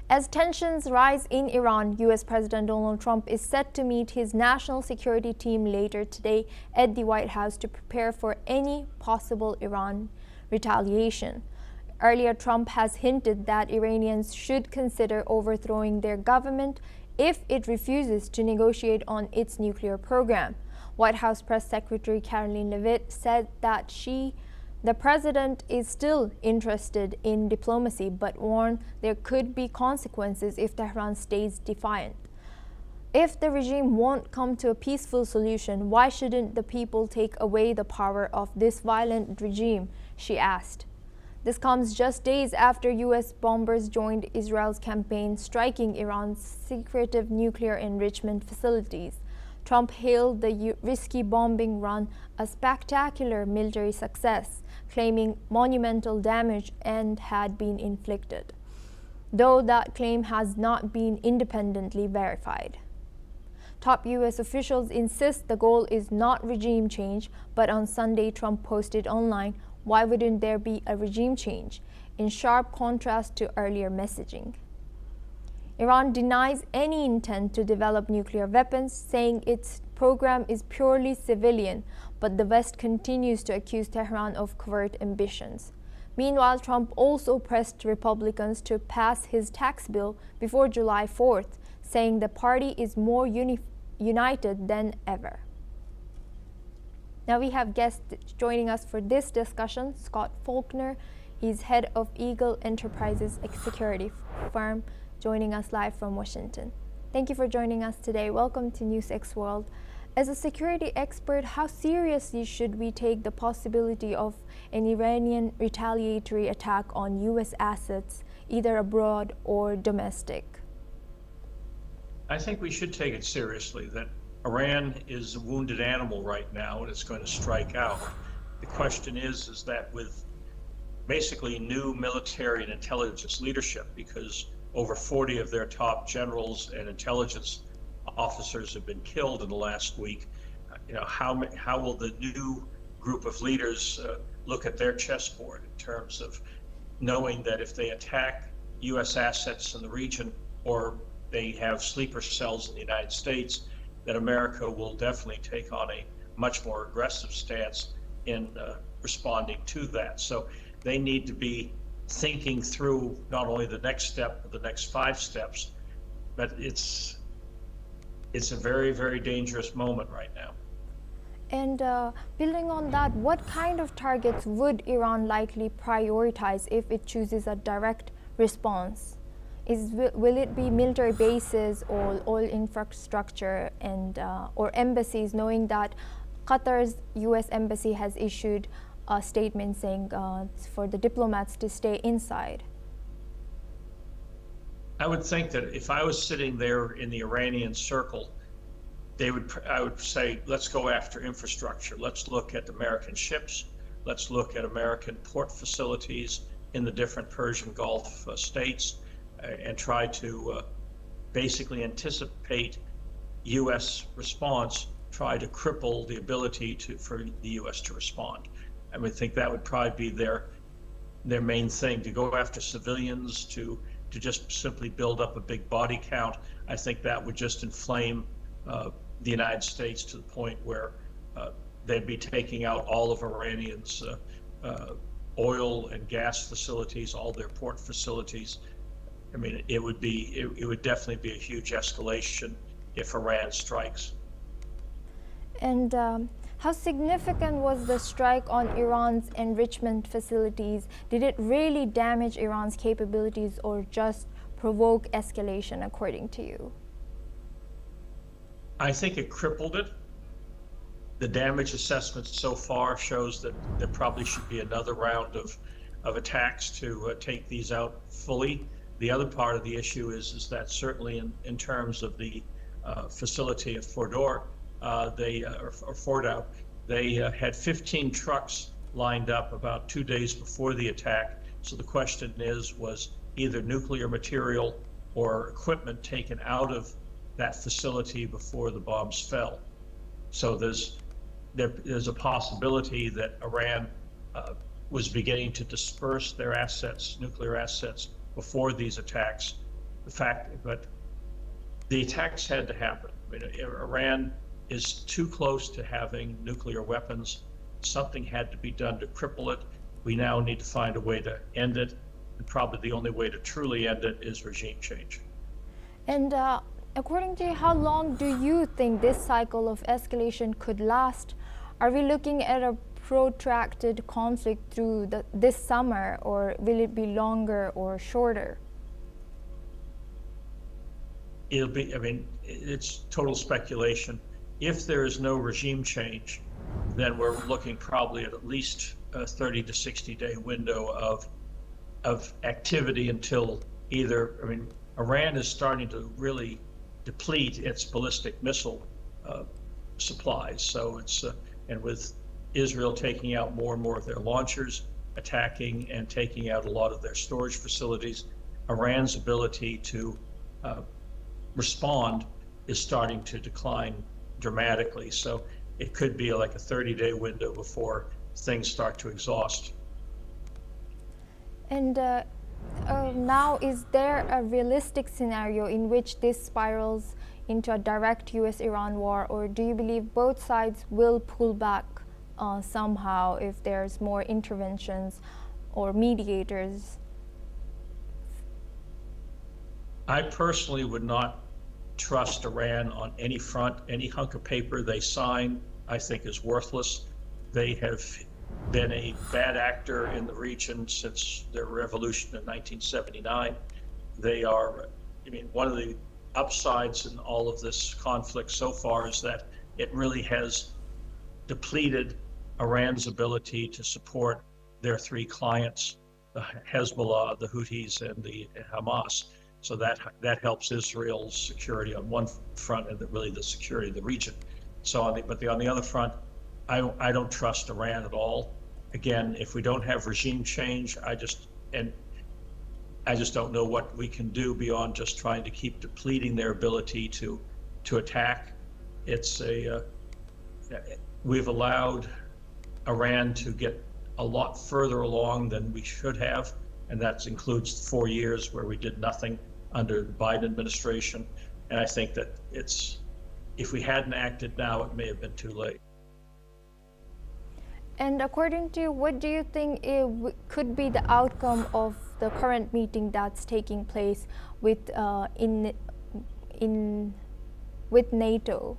As tensions rise in Iran, U.S. President Donald Trump is set to meet his national security team later today at the White House to prepare for any possible Iran retaliation. Earlier, Trump has hinted that Iranians should consider overthrowing their government if it refuses to negotiate on its nuclear program. White House Press Secretary Karoline Leavitt said that the president is still interested in diplomacy, but warned there could be consequences if Tehran stays defiant. If the regime won't come to a peaceful solution, why shouldn't the people take away the power of this violent regime? She asked. This comes just days after U.S. bombers joined Israel's campaign striking Iran's secretive nuclear enrichment facilities. Trump hailed the risky bombing run a spectacular military success, claiming monumental damage had been inflicted, though that claim has not been independently verified. Top U.S. officials insist the goal is not regime change, but on Sunday Trump posted online, "Why wouldn't there be a regime change?" in sharp contrast to earlier messaging. Iran denies any intent to develop nuclear weapons, saying its program is purely civilian, but the West continues to accuse Tehran of covert ambitions. Meanwhile, Trump also pressed Republicans to pass his tax bill before July 4th, saying the party is more united than ever. Now we have guests joining us for this discussion. Scott Faulkner, he's head of Eagle Enterprises, a security firm, joining us live from Washington. Thank you for joining us today. Welcome to NewsX World. As a security expert, how seriously should we take the possibility of an Iranian retaliatory attack on U.S. assets, either abroad or domestic? I think we should take it seriously that Iran is a wounded animal right now and it's going to strike out. The question is that with basically new military and intelligence leadership, because over 40 of their top generals and intelligence officers have been killed in the last week, how will the new group of leaders look at their chessboard in terms of knowing that if they attack U.S. assets in the region or they have sleeper cells in the United States, that America will definitely take on a much more aggressive stance in responding to that. So they need to be thinking through not only the next step, but the next 5 steps. But it's a very, very dangerous moment right now. And building on that, what kind of targets would Iran likely prioritize if it chooses a direct response? Will it be military bases or oil infrastructure and or embassies, knowing that Qatar's U.S. embassy has issued a statement saying for the diplomats to stay inside? I would think that if I was sitting there in the Iranian circle, I would say, let's go after infrastructure. Let's look at American ships. Let's look at American port facilities in the different Persian Gulf states, and try to basically anticipate U.S. response, try to cripple the ability for the U.S. to respond. I would think that would probably be their main thing, to go after civilians, to just simply build up a big body count. I think that would just inflame the United States to the point where they'd be taking out all of Iranians' oil and gas facilities, all their port facilities. I mean, it would definitely be a huge escalation if Iran strikes. And how significant was the strike on Iran's enrichment facilities? Did it really damage Iran's capabilities or just provoke escalation, according to you? I think it crippled it. The damage assessment so far shows that there probably should be another round of attacks to take these out fully. The other part of the issue is that certainly in terms of the facility at Fordow, they had 15 trucks lined up about 2 days before the attack. So the question was either nuclear material or equipment taken out of that facility before the bombs fell. So there's a possibility that Iran was beginning to disperse their assets, nuclear assets, before these attacks, the fact, but the attacks had to happen. I mean, Iran is too close to having nuclear weapons. Something had to be done to cripple it. We now need to find a way to end it. And probably the only way to truly end it is regime change. And according to you, how long do you think this cycle of escalation could last? Are we looking at a protracted conflict through this summer, or will it be longer or shorter? It'll be, I mean, it's total speculation. If there is no regime change, then we're looking probably at least a 30 to 60 day window of activity until either, I mean, Iran is starting to really deplete its ballistic missile supplies. So it's, and with Israel taking out more and more of their launchers, attacking and taking out a lot of their storage facilities, Iran's ability to respond is starting to decline dramatically. So it could be like a 30-day window before things start to exhaust. And now, is there a realistic scenario in which this spirals into a direct US-Iran war, or do you believe both sides will pull back somehow if there's more interventions or mediators? I personally would not trust Iran on any front. Any hunk of paper they sign, I think, is worthless. They have been a bad actor in the region since their revolution in 1979. They are, I mean, one of the upsides in all of this conflict so far is that it really has depleted Iran's ability to support their three clients, the Hezbollah, the Houthis, and the Hamas. So that helps Israel's security on one front, and really the security of the region. So on the other front, I don't trust Iran at all. Again, if we don't have regime change, I just don't know what we can do beyond just trying to keep depleting their ability to attack. It's we've allowed Iran to get a lot further along than we should have, and that includes 4 years where we did nothing under the Biden administration. And I think that if we hadn't acted now, it may have been too late. And according to you, what do you think could be the outcome of the current meeting that's taking place with with NATO?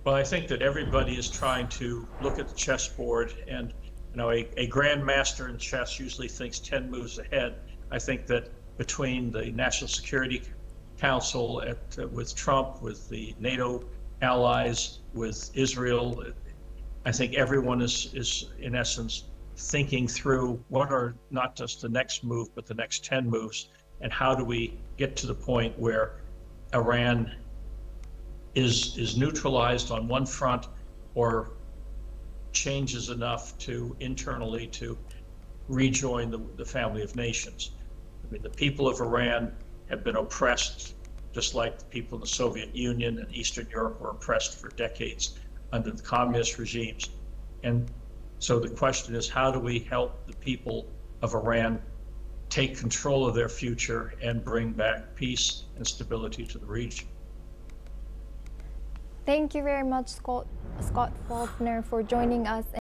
Well, I think that everybody is trying to look at the chessboard, and a grandmaster in chess usually thinks 10 moves ahead. I think that between the National Security Council with Trump, with the NATO allies, with Israel, I think everyone is in essence thinking through what are not just the next move, but the next 10 moves, and how do we get to the point where Iran is neutralized on one front or changes enough internally to rejoin the family of nations. I mean, the people of Iran have been oppressed, just like the people in the Soviet Union and Eastern Europe were oppressed for decades under the communist regimes. And so the question is, how do we help the people of Iran take control of their future and bring back peace and stability to the region? Thank you very much, Scott Faulkner, for joining us.